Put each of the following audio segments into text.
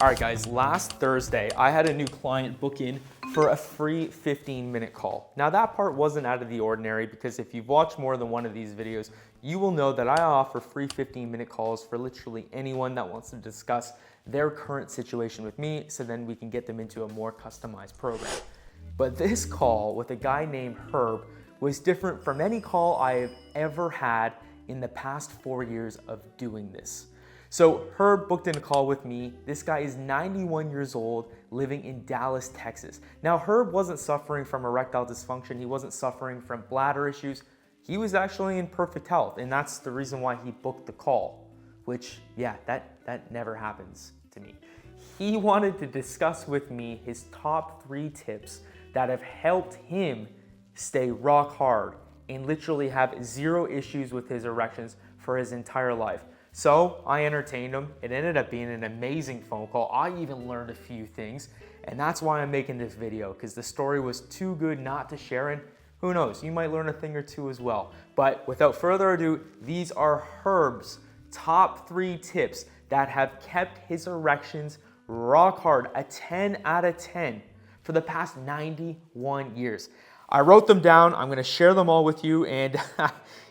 All right, guys, last Thursday, I had a new client book in for a free 15-minute call. Now, that part wasn't out of the ordinary because if you've watched more than one of these videos, you will know that I offer free 15-minute calls for literally anyone that wants to discuss their current situation with me so then we can get them into a more customized program. But this call with a guy named Herb was different from any call I have ever had in the past 4 years of doing this. So Herb booked in a call with me. This guy is 91 years old, living in Dallas, Texas. Now, Herb wasn't suffering from erectile dysfunction. He wasn't suffering from bladder issues. He was actually in perfect health, and that's the reason why he booked the call, which, yeah, that never happens to me. He wanted to discuss with me his top 3 tips that have helped him stay rock hard and literally have 0 issues with his erections for his entire life. So I entertained him. It ended up being an amazing phone call. I even learned a few things, and that's why I'm making this video, because the story was too good not to share, and who knows, you might learn a thing or two as well. But without further ado, these are Herb's top 3 tips that have kept his erections rock hard, a 10 out of 10 for the past 91 years. I wrote them down. I'm gonna share them all with you, and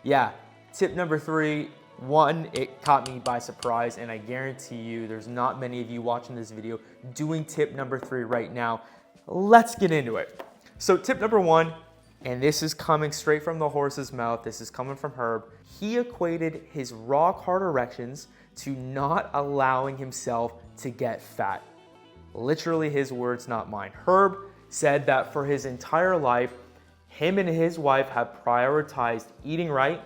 yeah, tip number 3, one, it caught me by surprise, and I guarantee you there's not many of you watching this video doing tip number 3 right now. Let's get into it. So tip number 1, and this is coming straight from the horse's mouth, this is coming from Herb. He equated his rock hard erections to not allowing himself to get fat. Literally his words, not mine. Herb said that for his entire life, him and his wife have prioritized eating right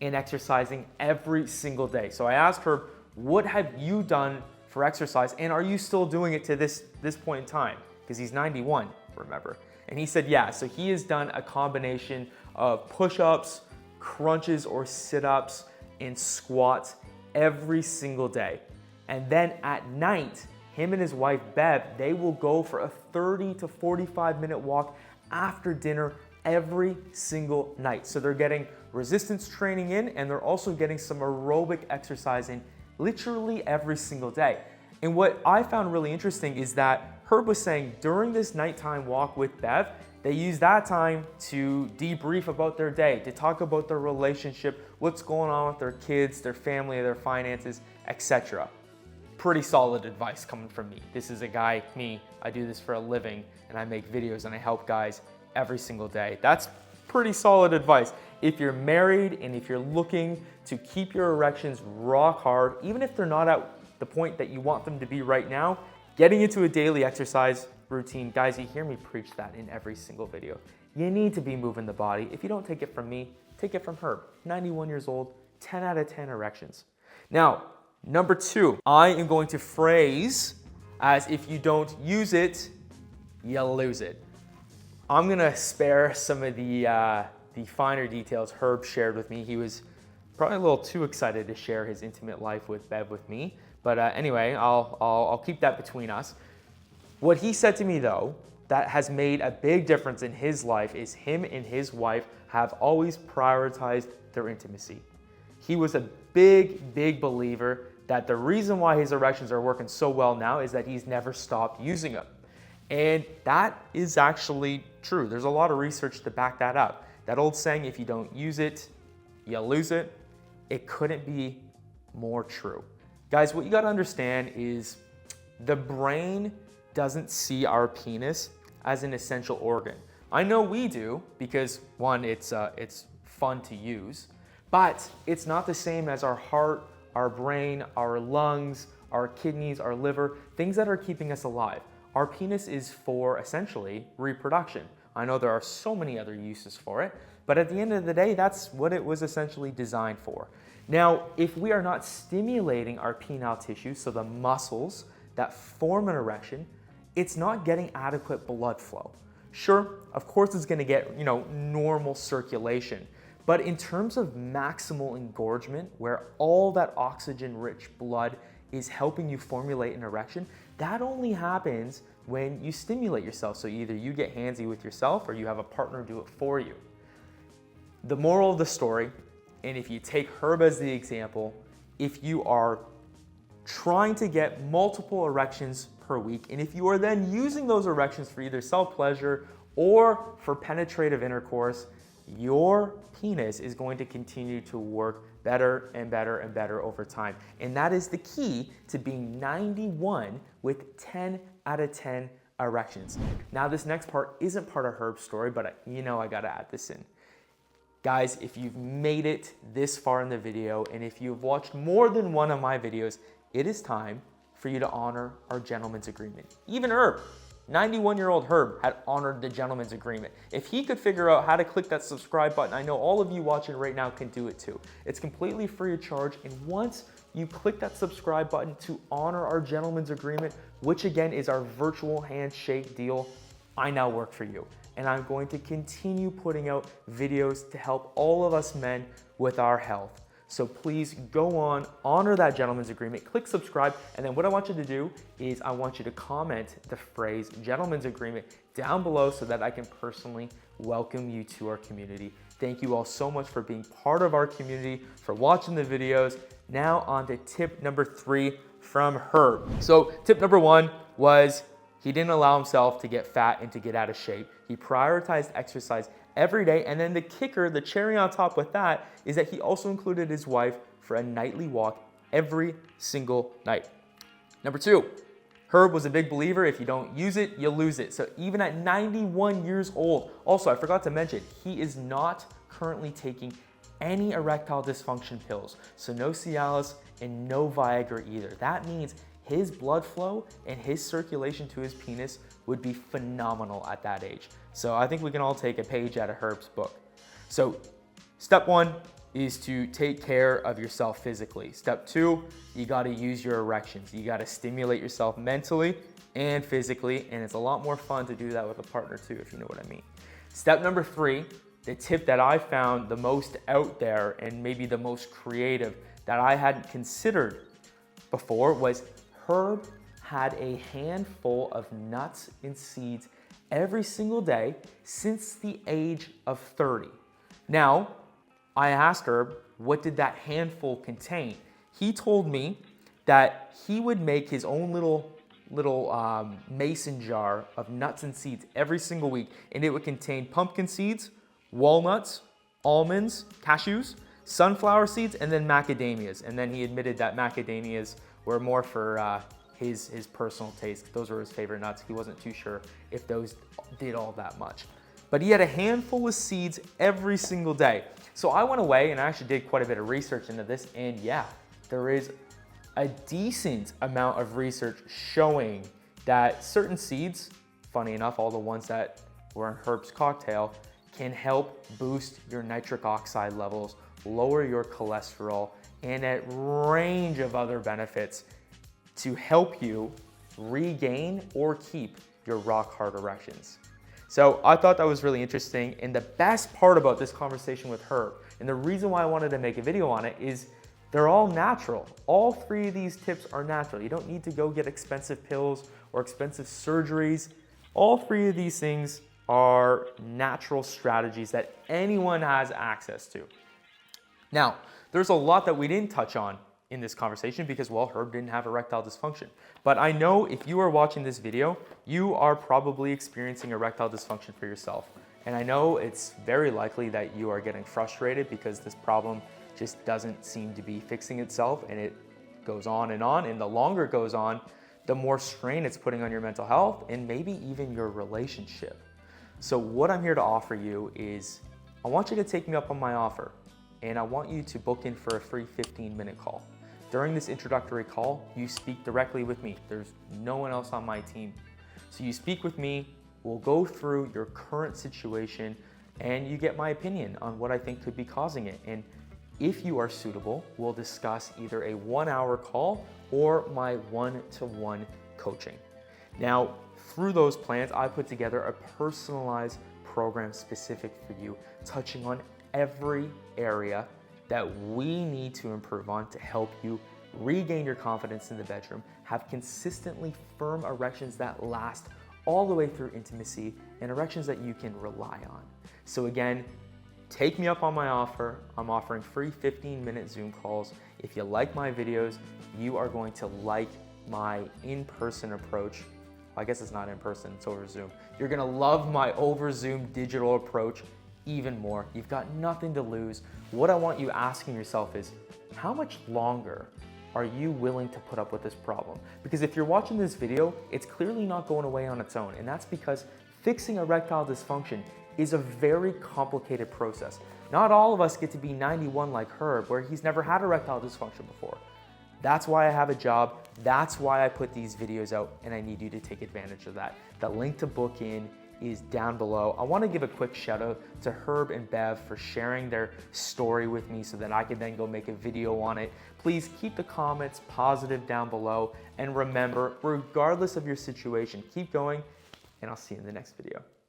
and exercising every single day. So I asked her, what have you done for exercise, and are you still doing it to this point in time? Because he's 91, remember. And he said, yeah, so he has done a combination of push-ups, crunches or sit-ups, and squats every single day. And then at night, him and his wife, Bev, they will go for a 30 to 45 minute walk after dinner every single night. So they're getting resistance training in, and they're also getting some aerobic exercise in literally every single day. And what I found really interesting is that Herb was saying during this nighttime walk with Bev, they use that time to debrief about their day, to talk about their relationship, what's going on with their kids, their family, their finances, etc. Pretty solid advice coming from me. This is a guy, me, I do this for a living, and I make videos and I help guys every single day. That's pretty solid advice. If you're married and if you're looking to keep your erections rock hard, even if they're not at the point that you want them to be right now, getting into a daily exercise routine, guys, you hear me preach that in every single video. You need to be moving the body. If you don't take it from me, take it from Herb. 91 years old, 10 out of 10 erections. Now, number 2, I am going to phrase as if you don't use it, you lose it. I'm gonna spare some of the finer details Herb shared with me. He was probably a little too excited to share his intimate life with Bev with me. But anyway, I'll keep that between us. What he said to me though, that has made a big difference in his life is him and his wife have always prioritized their intimacy. He was a big believer that the reason why his erections are working so well now is that he's never stopped using them. And that is actually true. There's a lot of research to back that up. That old saying, if you don't use it, you lose it, it couldn't be more true. Guys, what you gotta understand is the brain doesn't see our penis as an essential organ. I know we do because one, it's fun to use, but it's not the same as our heart, our brain, our lungs, our kidneys, our liver, things that are keeping us alive. Our penis is for essentially reproduction. I know there are so many other uses for it, but at the end of the day, that's what it was essentially designed for. Now, if we are not stimulating our penile tissue, so the muscles that form an erection, it's not getting adequate blood flow. Sure, of course it's gonna get, normal circulation, but in terms of maximal engorgement, where all that oxygen-rich blood is helping you formulate an erection, that only happens when you stimulate yourself. So either you get handsy with yourself or you have a partner do it for you. The moral of the story, and if you take Herb as the example, if you are trying to get multiple erections per week. And if you are then using those erections for either self-pleasure or for penetrative intercourse, your penis is going to continue to work better and better and better over time. And that is the key to being 91 with 10 out of 10 erections. Now, this next part isn't part of Herb's story, but I gotta add this in. Guys, if you've made it this far in the video, and if you've watched more than one of my videos, it is time for you to honor our gentleman's agreement. Even Herb, 91-year-old Herb, had honored the gentleman's agreement. If he could figure out how to click that subscribe button, I know all of you watching right now can do it too. It's completely free of charge, and once you click that subscribe button to honor our gentleman's agreement, which again is our virtual handshake deal, I now work for you. And I'm going to continue putting out videos to help all of us men with our health. So please go on, honor that gentleman's agreement, click subscribe, and then what I want you to do is I want you to comment the phrase gentleman's agreement down below so that I can personally welcome you to our community. Thank you all so much for being part of our community, for watching the videos. Now on to tip number 3 from Herb. So tip number 1 was he didn't allow himself to get fat and to get out of shape. He prioritized exercise every day, and then the kicker, the cherry on top with that, is that he also included his wife for a nightly walk every single night. Number 2, Herb was a big believer, if you don't use it, you lose it. So even at 91 years old, also I forgot to mention, he is not currently taking any erectile dysfunction pills. So no Cialis and no Viagra either. That means his blood flow and his circulation to his penis would be phenomenal at that age. So I think we can all take a page out of Herb's book. So step 1 is to take care of yourself physically. Step 2, you gotta use your erections. You gotta stimulate yourself mentally and physically, and it's a lot more fun to do that with a partner too, if you know what I mean. Step number 3, the tip that I found the most out there and maybe the most creative that I hadn't considered before was Herb had a handful of nuts and seeds every single day since the age of 30. Now, I asked Herb, what did that handful contain? He told me that he would make his own little mason jar of nuts and seeds every single week, and it would contain pumpkin seeds, walnuts, almonds, cashews, sunflower seeds, and then macadamias. And then he admitted that macadamias were more for his personal taste. Those were his favorite nuts. He wasn't too sure if those did all that much. But he had a handful of seeds every single day. So I went away and I actually did quite a bit of research into this, and yeah, there is a decent amount of research showing that certain seeds, funny enough, all the ones that were in Herb's cocktail, can help boost your nitric oxide levels, lower your cholesterol, and a range of other benefits to help you regain or keep your rock hard erections. So I thought that was really interesting, and the best part about this conversation with Herb, and the reason why I wanted to make a video on it, is they're all natural. All 3 of these tips are natural. You don't need to go get expensive pills or expensive surgeries. All 3 of these things are natural strategies that anyone has access to. Now, there's a lot that we didn't touch on in this conversation because, well, Herb didn't have erectile dysfunction. But I know if you are watching this video, you are probably experiencing erectile dysfunction for yourself. And I know it's very likely that you are getting frustrated because this problem just doesn't seem to be fixing itself, and it goes on, and the longer it goes on, the more strain it's putting on your mental health and maybe even your relationship. So what I'm here to offer you is, I want you to take me up on my offer, and I want you to book in for a free 15-minute call. During this introductory call, you speak directly with me. There's no one else on my team. So you speak with me, we'll go through your current situation, and you get my opinion on what I think could be causing it. And if you are suitable, we'll discuss either a 1-hour call or my one-to-one coaching. Now, through those plans, I put together a personalized program specific for you, touching on every area that we need to improve on to help you regain your confidence in the bedroom, have consistently firm erections that last all the way through intimacy, and erections that you can rely on. So again, take me up on my offer. I'm offering free 15-minute Zoom calls. If you like my videos, you are going to like my in-person approach. I guess it's not in person, it's over Zoom. You're gonna love my over Zoom digital approach even more. You've got nothing to lose. What I want you asking yourself is, how much longer are you willing to put up with this problem? Because if you're watching this video, it's clearly not going away on its own. And that's because fixing erectile dysfunction is a very complicated process. Not all of us get to be 91 like Herb, where he's never had erectile dysfunction before. That's why I have a job. That's why I put these videos out, and I need you to take advantage of that. The link to book in is down below. I want to give a quick shout out to Herb and Bev for sharing their story with me so that I can then go make a video on it. Please keep the comments positive down below, and remember, regardless of your situation, keep going, and I'll see you in the next video.